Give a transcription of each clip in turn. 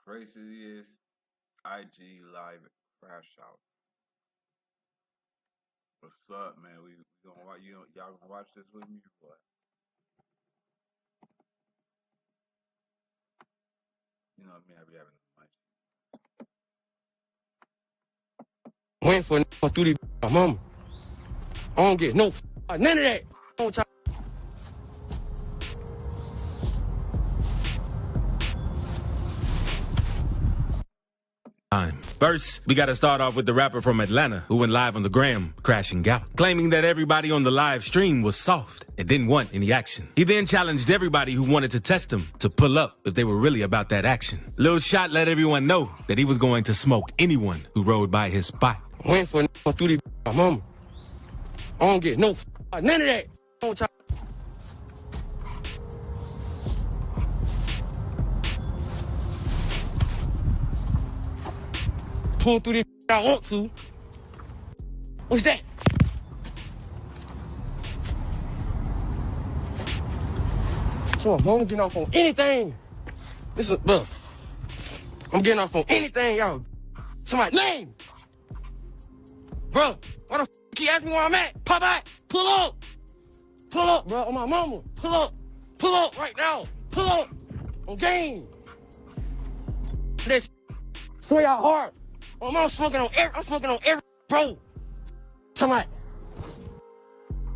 Craziest IG live crashouts. What's up, man? We gonna watch y'all gonna watch this with me or what? You know what I mean? I be having the Went for through the my mama. I don't get no none of that. I don't try. First, we gotta start off with the rapper from Atlanta who went live on the gram, crashing out, claiming that everybody on the live stream was soft and didn't want any action. He then challenged everybody who wanted to test him to pull up if they were really about that action. Lil Shot let everyone know that he was going to smoke anyone who rode by his spot. Went for through the my mama. I don't get no none of that. I don't try. Pull through the I want to. What's that? So I'm getting off on anything. This is bro. I'm getting off on anything, y'all. Somebody name. Bro, why the keep asking me where I'm at? Pop out. Pull up. Pull up, bro. On my mama. Pull up. Pull up right now. Pull up. On game. This so y'all hard. I'm smoking on every bro. Somebody.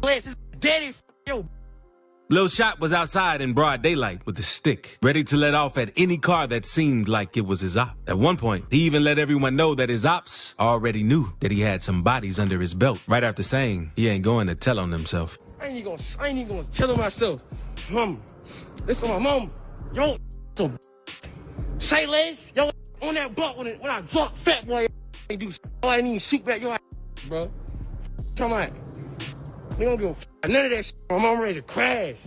This is daddy yo. Lil Shot was outside in broad daylight with a stick, ready to let off at any car that seemed like it was his op. At one point, he even let everyone know that his ops already knew that he had some bodies under his belt, right after saying he ain't going to tell on himself. I ain't even gonna tell on myself. Listen, my mom, yo, so say less, yo, on that block when I drop fat boy, ain't do I ain't even shoot back your bro. Come on. We don't give a none of that shit. My mom ready to crash.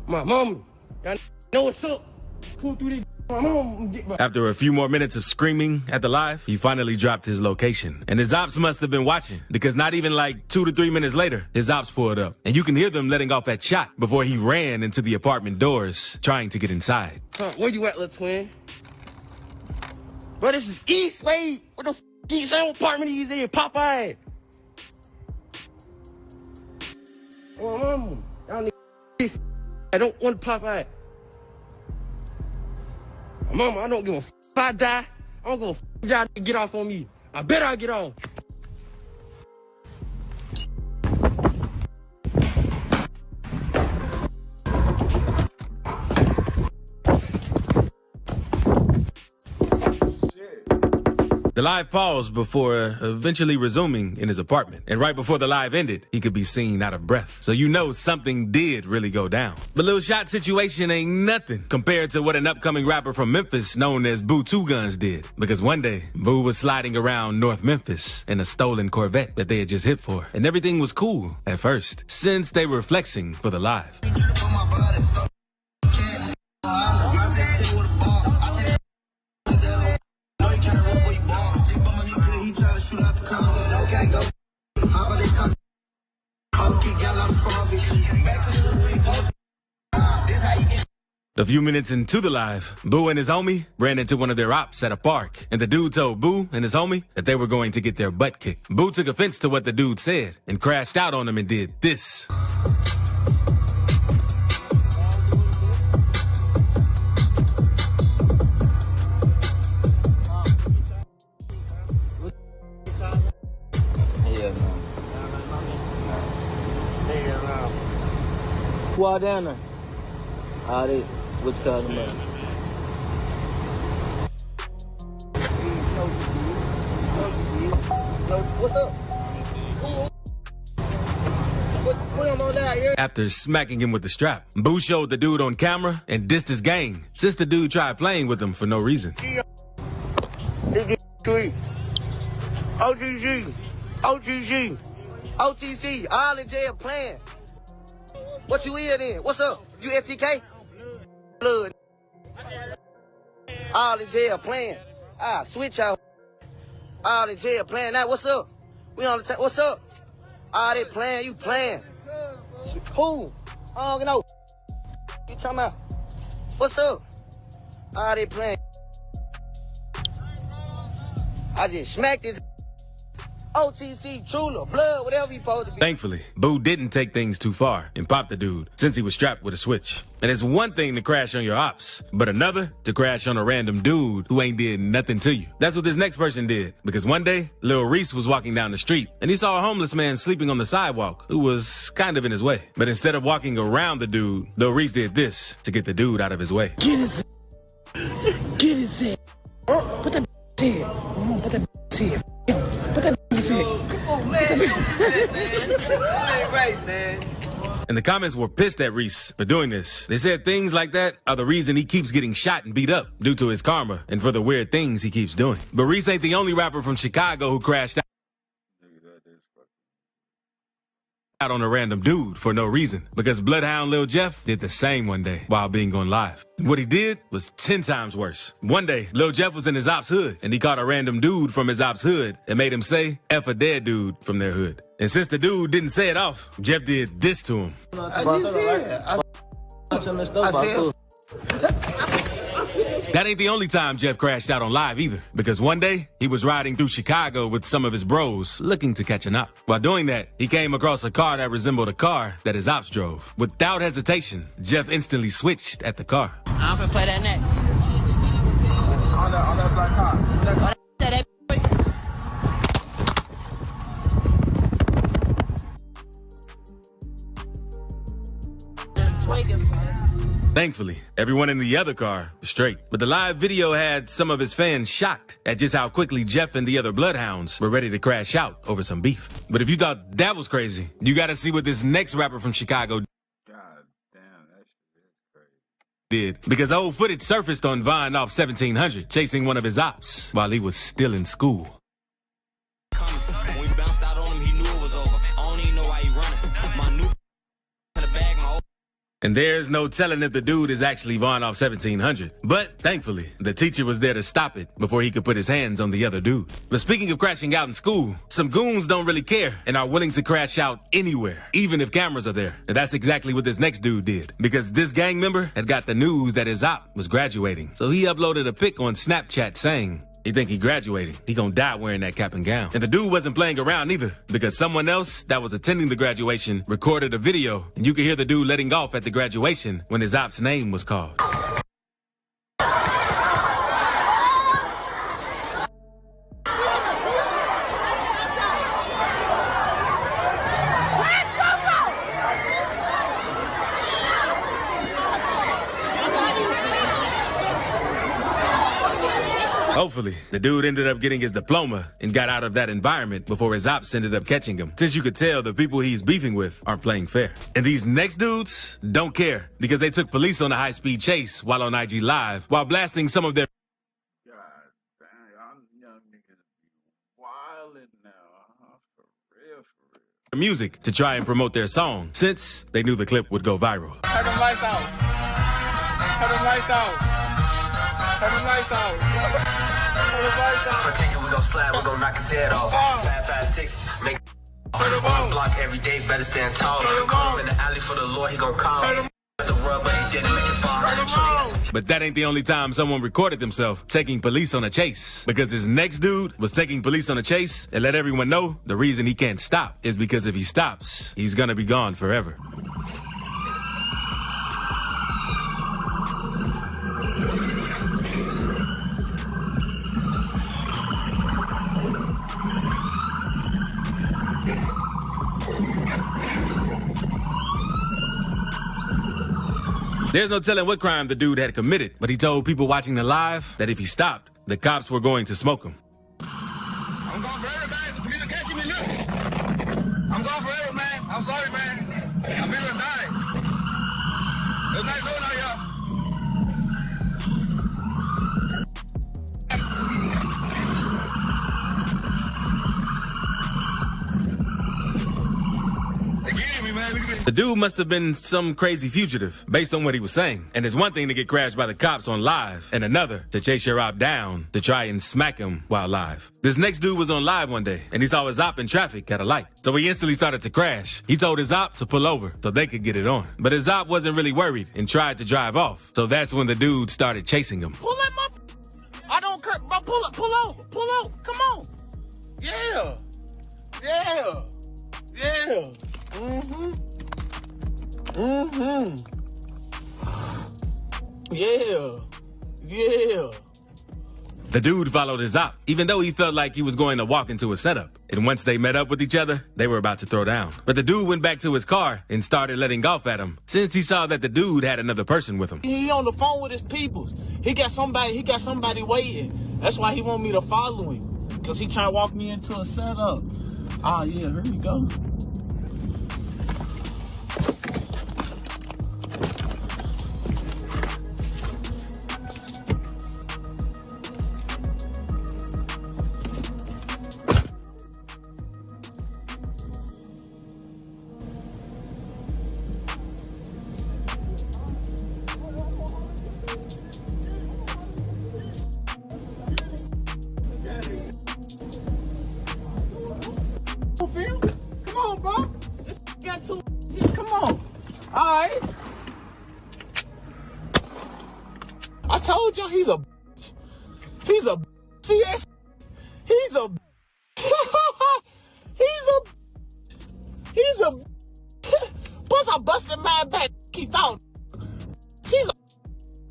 My mama, y'all know what's up. Pull through this. My mom get back. After a few more minutes of screaming at the live, he finally dropped his location. And his ops must have been watching, because not even like 2 to 3 minutes later, his ops pulled up. And you can hear them letting off that shot before he ran into the apartment doors, trying to get inside. Where you at, little twin? Bro, this is East Lake. What the f*** same apartment he's in, Popeye? Oh, mama, y'all need I don't want Popeye. Mama, I don't give a f*** if I die. I don't give a f*** y'all get off on me. I bet I'll get off. The live paused before eventually resuming in his apartment. And right before the live ended, he could be seen out of breath. So you know something did really go down. The Lil Shot situation ain't nothing compared to what an upcoming rapper from Memphis known as Boo Two Guns did. Because one day, Boo was sliding around North Memphis in a stolen Corvette that they had just hit for. And everything was cool at first, since they were flexing for the live. A few minutes into the live, Boo and his homie ran into one of their ops at a park, and the dude told Boo and his homie that they were going to get their butt kicked. Boo took offense to what the dude said and crashed out on him and did this. Who are down there? They, which kind of money? What's up? After smacking him with the strap, Boo showed the dude on camera and dissed his gang, since the dude tried playing with him for no reason. OTC, all in jail playing. What you in then? What's up? You FTK? Blood. All in jail playing. Switch out. All in jail playing. Now, what's up? We on the what's up? All they playing, you playing. Who? I don't know. You talking about? What's up? All they playing. I just smacked his OTC, Trula, blood, whatever he supposed to be. Thankfully, Boo didn't take things too far and pop the dude since he was strapped with a switch. And it's one thing to crash on your ops, but another to crash on a random dude who ain't did nothing to you. That's what this next person did, because one day, Lil Reese was walking down the street and he saw a homeless man sleeping on the sidewalk who was kind of in his way. But instead of walking around the dude, Lil Reese did this to get the dude out of his way. Get his head. Put that head. Put that head. Put that head. Come on, man. That ain't right, man. And the comments were pissed at Reese for doing this. They said things like that are the reason he keeps getting shot and beat up due to his karma and for the weird things he keeps doing. But Reese ain't the only rapper from Chicago who crashed out on a random dude for no reason, because Bloodhound Lil Jeff did the same one day while being on live. What he did was 10 times worse. One day, Lil Jeff was in his ops hood and he caught a random dude from his ops hood and made him say F a dead dude from their hood. And since the dude didn't say it off, Jeff did this to him. That ain't the only time Jeff crashed out on live either, because one day he was riding through Chicago with some of his bros looking to catch an op. While doing that, he came across a car that resembled a car that his ops drove. Without hesitation, Jeff instantly switched at the car. I'm finna play that next. On that black car. Thankfully, everyone in the other car was straight. But the live video had some of his fans shocked at just how quickly Jeff and the other Bloodhounds were ready to crash out over some beef. But if you thought that was crazy, you gotta see what this next rapper from Chicago God damn, that shit is crazy. did. Because old footage surfaced on Vine off 1700, chasing one of his ops while he was still in school. When we bounced out on him, he knew it was over. I don't even know why he running. My new in the bag, my old. And there's no telling if the dude is actually Vaughn off 1700. But thankfully, the teacher was there to stop it before he could put his hands on the other dude. But speaking of crashing out in school, some goons don't really care and are willing to crash out anywhere, even if cameras are there. And that's exactly what this next dude did. Because this gang member had got the news that his op was graduating. So he uploaded a pic on Snapchat saying, he think he graduating. He gonna die wearing that cap and gown. And the dude wasn't playing around either, because someone else that was attending the graduation recorded a video, and you could hear the dude letting off at the graduation when his op's name was called. Hopefully, the dude ended up getting his diploma and got out of that environment before his ops ended up catching him. Since you could tell the people he's beefing with aren't playing fair. And these next dudes don't care because they took police on a high-speed chase while on IG Live while blasting some of their God damn, y'all young niggas be wildin' now, for real, for real. music to try and promote their song since they knew the clip would go viral. Turn them lights out. Turn them lights out. Turn them lights out. Turn them lights out. For ticket, we gon' slide, we gon' knock his head off. 556, make on block every day, better stand tall. Call him in the alley for the Lord, he gon' call. The rub, but he didn't make it fall. But that ain't the only time someone recorded themselves taking police on a chase. Because this next dude was taking police on a chase and let everyone know the reason he can't stop is because if he stops, he's gonna be gone forever. There's no telling what crime the dude had committed, but he told people watching the live that if he stopped, the cops were going to smoke him. I'm going forever, man. Please catch me, look. I'm going forever, man. I'm sorry, man. I'm gonna die. There's not going on, y'all. The dude must have been some crazy fugitive, based on what he was saying. And it's one thing to get crashed by the cops on live, and another to chase your op down to try and smack him while live. This next dude was on live one day, and he saw his op in traffic at a light. So he instantly started to crash. He told his op to pull over so they could get it on. But his op wasn't really worried and tried to drive off. So that's when the dude started chasing him. Pull that I don't care. Bro, pull over. Come on. Yeah. Yeah. The dude followed his op, even though he felt like he was going to walk into a setup. And once they met up with each other, they were about to throw down. But the dude went back to his car and started letting off at him, since he saw that the dude had another person with him. He on the phone with his peoples. He got somebody waiting. That's why he want me to follow him. Because he trying to walk me into a setup. Oh, yeah, here we go. Come on, bro. This got two. Come on. All right. I told y'all he's a. He's a. See that? He's a. He's a. Plus, I busted my back. He thought he's a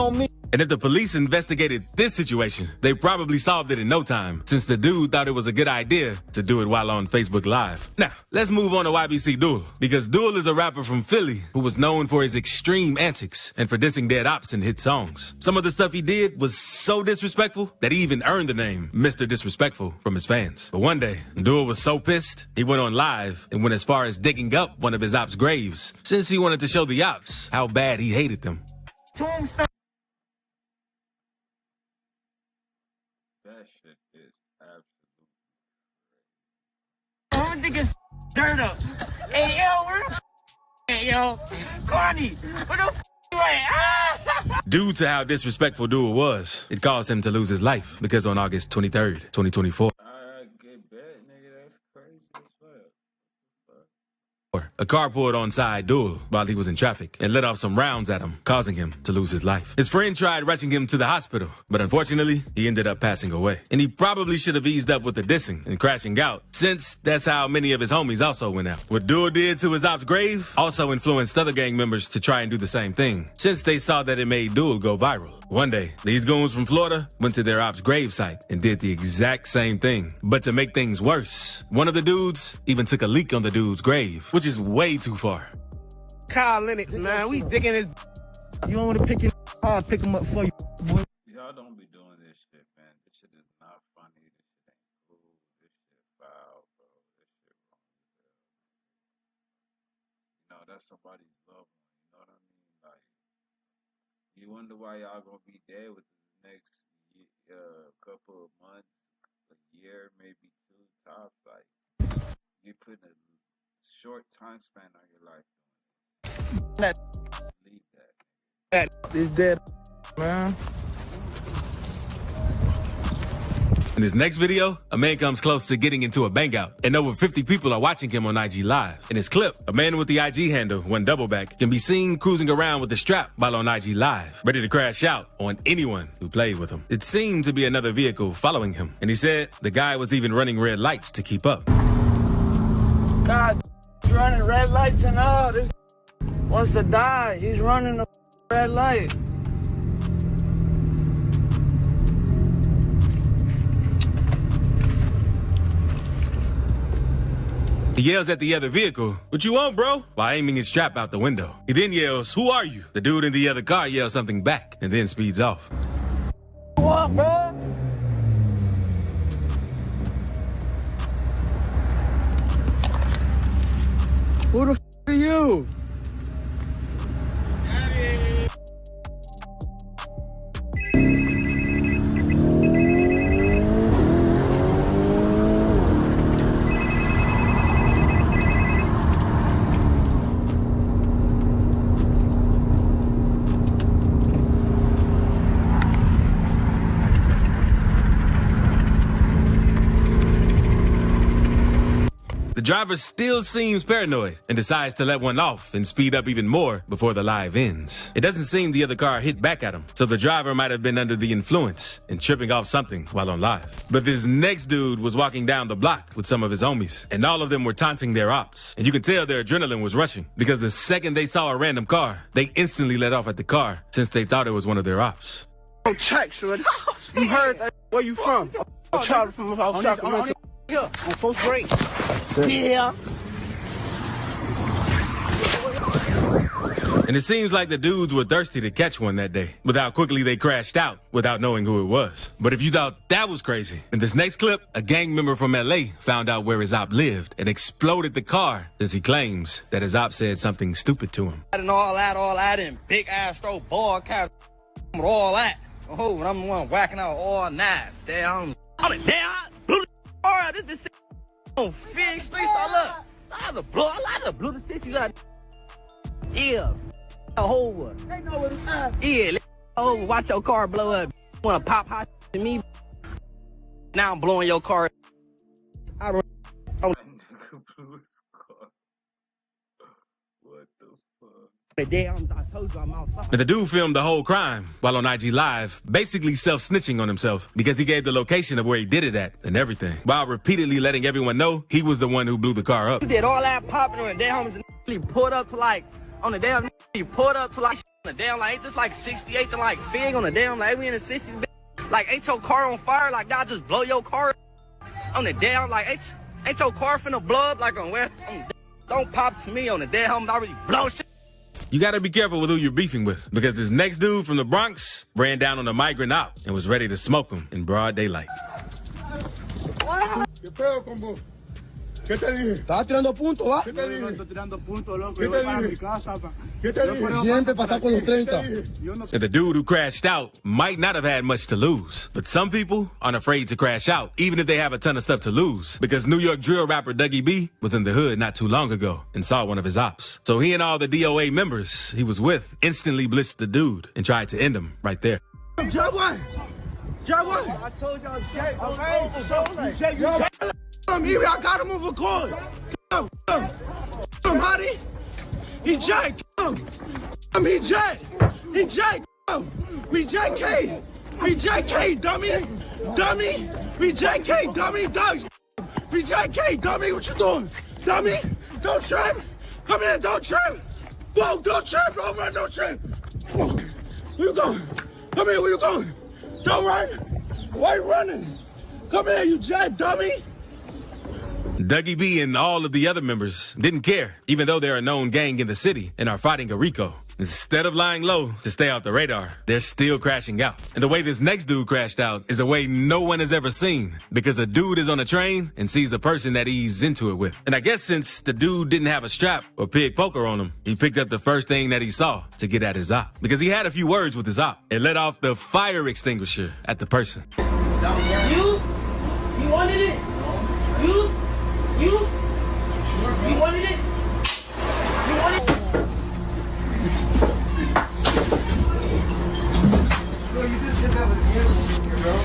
on me. And if the police investigated this situation, they probably solved it in no time, since the dude thought it was a good idea to do it while on Facebook Live. Now, let's move on to YBC Duel, because Duel is a rapper from Philly who was known for his extreme antics and for dissing dead ops in hit songs. Some of the stuff he did was so disrespectful that he even earned the name Mr. Disrespectful from his fans. But one day, Duel was so pissed, he went on live and went as far as digging up one of his ops' graves, since he wanted to show the ops how bad he hated them. That shit is absolutely Everything is dirt up. Hey, yo, where the f***, yo? Carney, where the f*** you at? Due to how disrespectful Duel was, it caused him to lose his life, because on August 23rd, 2024, I get bet, nigga. That's crazy as fuck. a car pulled onside Duel while he was in traffic and let off some rounds at him, causing him to lose his life. His friend tried rushing him to the hospital, but unfortunately, he ended up passing away. And he probably should have eased up with the dissing and crashing out, since that's how many of his homies also went out. What Duel did to his ops' grave also influenced other gang members to try and do the same thing, since they saw that it made Duel go viral. One day, these goons from Florida went to their ops' gravesite and did the exact same thing. But to make things worse, one of the dudes even took a leak on the dude's grave, which is way too far. Kyle Lennox, man, we digging his. You don't want to pick your. I'll pick him up for you, boy. Y'all don't be doing this shit, man. This shit is not funny. This shit ain't cool. This shit foul, bro. This shit wrong as hell. You know, that's somebody's loved one. You know what I mean? Like, you wonder why y'all gonna be dead within the next couple of months, a year, maybe two tops. Like, you putting a short time span on your life. Leave that. That is dead, man. In this next video, a man comes close to getting into a bang out, and over 50 people are watching him on IG Live. In his clip, a man with the IG handle, One Doubleback, can be seen cruising around with the strap while on IG Live, ready to crash out on anyone who played with him. It seemed to be another vehicle following him, and he said the guy was even running red lights to keep up. God, he's running red lights and all. This wants to die. He's running a red light. He yells at the other vehicle, "What you want, bro?" while aiming his strap out the window. He then yells, "Who are you?" The dude in the other car yells something back and then speeds off. What you want, bro? Who the f*** are you? The driver still seems paranoid and decides to let one off and speed up even more before the live ends. It doesn't seem the other car hit back at him, so the driver might have been under the influence and tripping off something while on live. But this next dude was walking down the block with some of his homies, and all of them were taunting their ops. And you can tell their adrenaline was rushing, because the second they saw a random car, they instantly let off at the car since they thought it was one of their ops. Check, son. You heard that? Where you from? I'm Charlie from Sacramento. Yeah, on 4th grade. Yeah. And it seems like the dudes were thirsty to catch one that day, with how quickly they crashed out without knowing who it was. But if you thought that was crazy, in this next clip, a gang member from LA found out where his op lived and exploded the car since he claims that his op said something stupid to him. And all that, and big ass throw ball cap with all that. Oh, I'm the one whacking out all knives. Damn. I'm damn. Blew the car. This on Fig Street. I like to blew the 60s out. Yeah. A whole one. They know what it's at. Yeah. Oh, watch your car blow up. Wanna pop hot to me? Now I'm blowing your car. I don't. That nigga blew his car. What the fuck? I told you I'm outside. And the dude filmed the whole crime while on IG Live, basically self-snitching on himself because he gave the location of where he did it at and everything, while repeatedly letting everyone know he was the one who blew the car up. You did all that popping on the damn homies and pulled up to like, on the damn, you pulled up to like, on the damn, like, ain't this like 68 to like Fig on the damn, like, we in the 60s, bitch. Like, ain't your car on fire? Like, y'all just blow your car on the damn, like, ain't your car finna blow up? Like, on where? Don't pop to me on the damn homies, I already blow shit. You gotta be careful with who you're beefing with, because this next dude from the Bronx ran down on a migrant op and was ready to smoke him in broad daylight. ¿Qué pedo con vos? ¿Qué te dije? Estaba tirando puntos, ¿va? ¿Qué te dije? No estoy tirando puntos, loco. ¿Qué te dije? ¿Qué te dije? Siempre pasar con los 30. And the dude who crashed out might not have had much to lose, but some people aren't afraid to crash out, even if they have a ton of stuff to lose, because New York drill rapper Dougie B was in the hood not too long ago and saw one of his ops. So he and all the DOA members he was with instantly blitzed the dude and tried to end him right there. Jaguar! I told y'all to check. Okay, you check. I got him on record. Hottie. He jacked. He jacked. He jacked. We jack K. We jack K, dummy. Dummy. We jack K, dummy. Dogs. We jack K, dummy. What you doing? Dummy. Don't trip. Come here. Don't trip. Whoa, don't trip. Don't run. Don't trip. Where you going? Come here. Where you going? Don't run. Why you running? Come here, you jack, dummy. Dougie B and all of the other members didn't care, even though they're a known gang in the city and are fighting a RICO. Instead of lying low to stay off the radar, they're still crashing out. And the way this next dude crashed out is a way no one has ever seen, because a dude is on a train and sees a person that he's into it with. And I guess since the dude didn't have a strap or pig poker on him, he picked up the first thing that he saw to get at his op, because he had a few words with his op and let off the fire extinguisher at the person. You wanted it? You wanted it? You wanted it? Bro, you just hit that with the here, bro.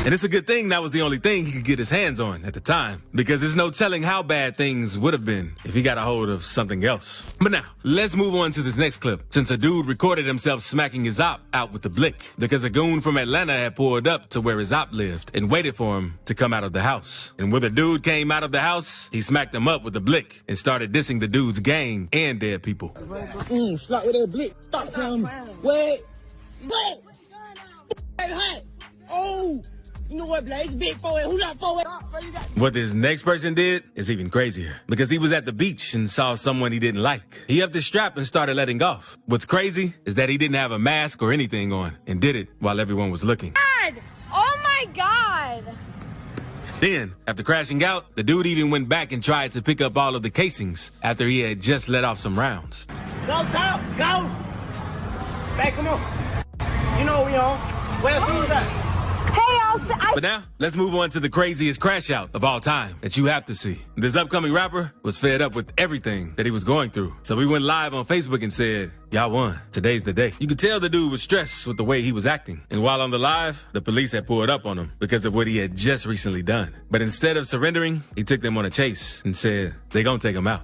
And it's a good thing that was the only thing he could get his hands on at the time, because there's no telling how bad things would have been if he got a hold of something else. But now, let's move on to this next clip, since a dude recorded himself smacking his op out with the blick, because a goon from Atlanta had pulled up to where his op lived and waited for him to come out of the house. And when the dude came out of the house, he smacked him up with the blick and started dissing the dude's gang and dead people. Slap with that blick. Stop him. Wait. Oh. You know what, Blaze? Big forward. Who not forward? What this next person did is even crazier, because he was at the beach and saw someone he didn't like. He upped his strap and started letting off. What's crazy is that he didn't have a mask or anything on and did it while everyone was looking. God! Oh my God! Then, after crashing out, the dude even went back and tried to pick up all of the casings after he had just let off some rounds. Go, top, go! Back, come on. You know we on. Where's who's at? But now, let's move on to the craziest crash out of all time that you have to see. This upcoming rapper was fed up with everything that he was going through. So we went live on Facebook and said, y'all won. Today's the day. You could tell the dude was stressed with the way he was acting. And while on the live, the police had pulled up on him because of what he had just recently done. But instead of surrendering, he took them on a chase and said, they gonna take him out.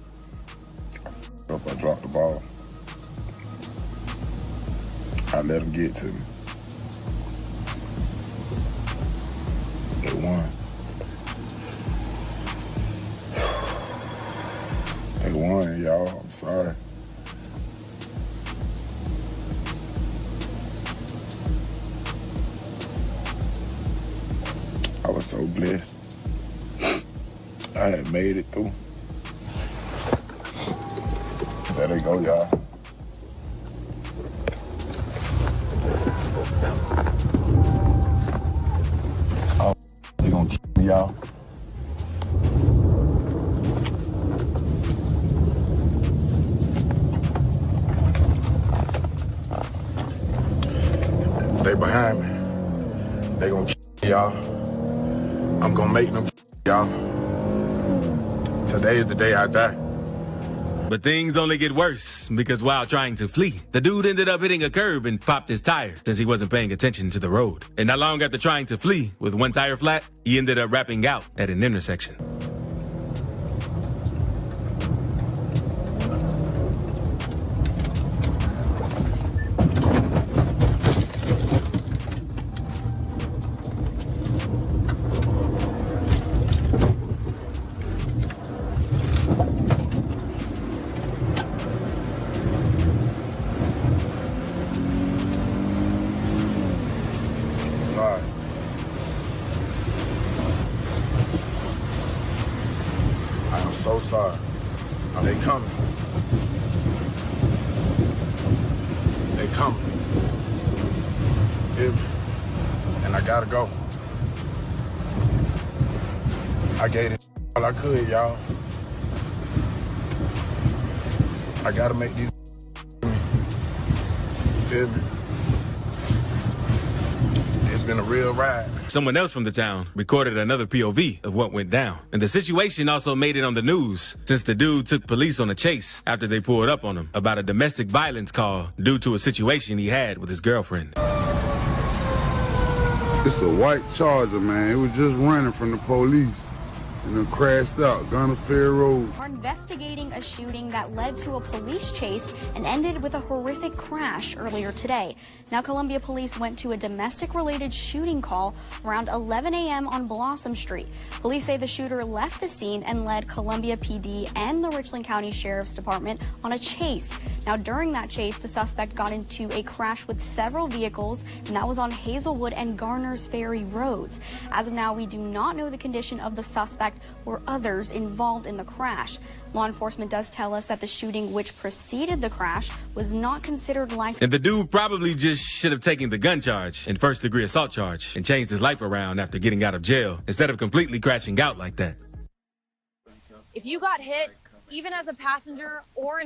I dropped the ball. I let him get to me. They won. They won, y'all. I'm sorry. I was so blessed. I had made it through. There they go, y'all. Oh, they gonna kill me, y'all. They behind me. They gonna kill me, y'all. I'm gonna make them kill me, y'all. Today is the day I die. But things only get worse because while trying to flee, the dude ended up hitting a curb and popped his tire since he wasn't paying attention to the road. And not long after trying to flee with one tire flat, he ended up rapping out at an intersection. Sorry. I am so sorry. Are they coming? They coming. Feel me? And I gotta go. I gave it all I could, y'all. I gotta make these feel me? It's been a real ride. Someone else from the town recorded another POV of what went down. And the situation also made it on the news since the dude took police on a chase after they pulled up on him about a domestic violence call due to a situation he had with his girlfriend. It's a white Charger, man. It was just running from the police and then crashed out, Gunner Fair Road. Are investigating a shooting that led to a police chase and ended with a horrific crash earlier today. Now, Columbia police went to a domestic-related shooting call around 11 a.m. on Blossom Street. Police say the shooter left the scene and led Columbia PD and the Richland County Sheriff's Department on a chase. Now, during that chase, the suspect got into a crash with several vehicles, and that was on Hazelwood and Garner's Ferry roads. As of now, we do not know the condition of the suspect or others involved in the crash. Law enforcement does tell us that the shooting which preceded the crash was not considered life. And the dude probably just should have taken the gun charge and first-degree assault charge and changed his life around after getting out of jail instead of completely crashing out like that. If you got hit, even as a passenger or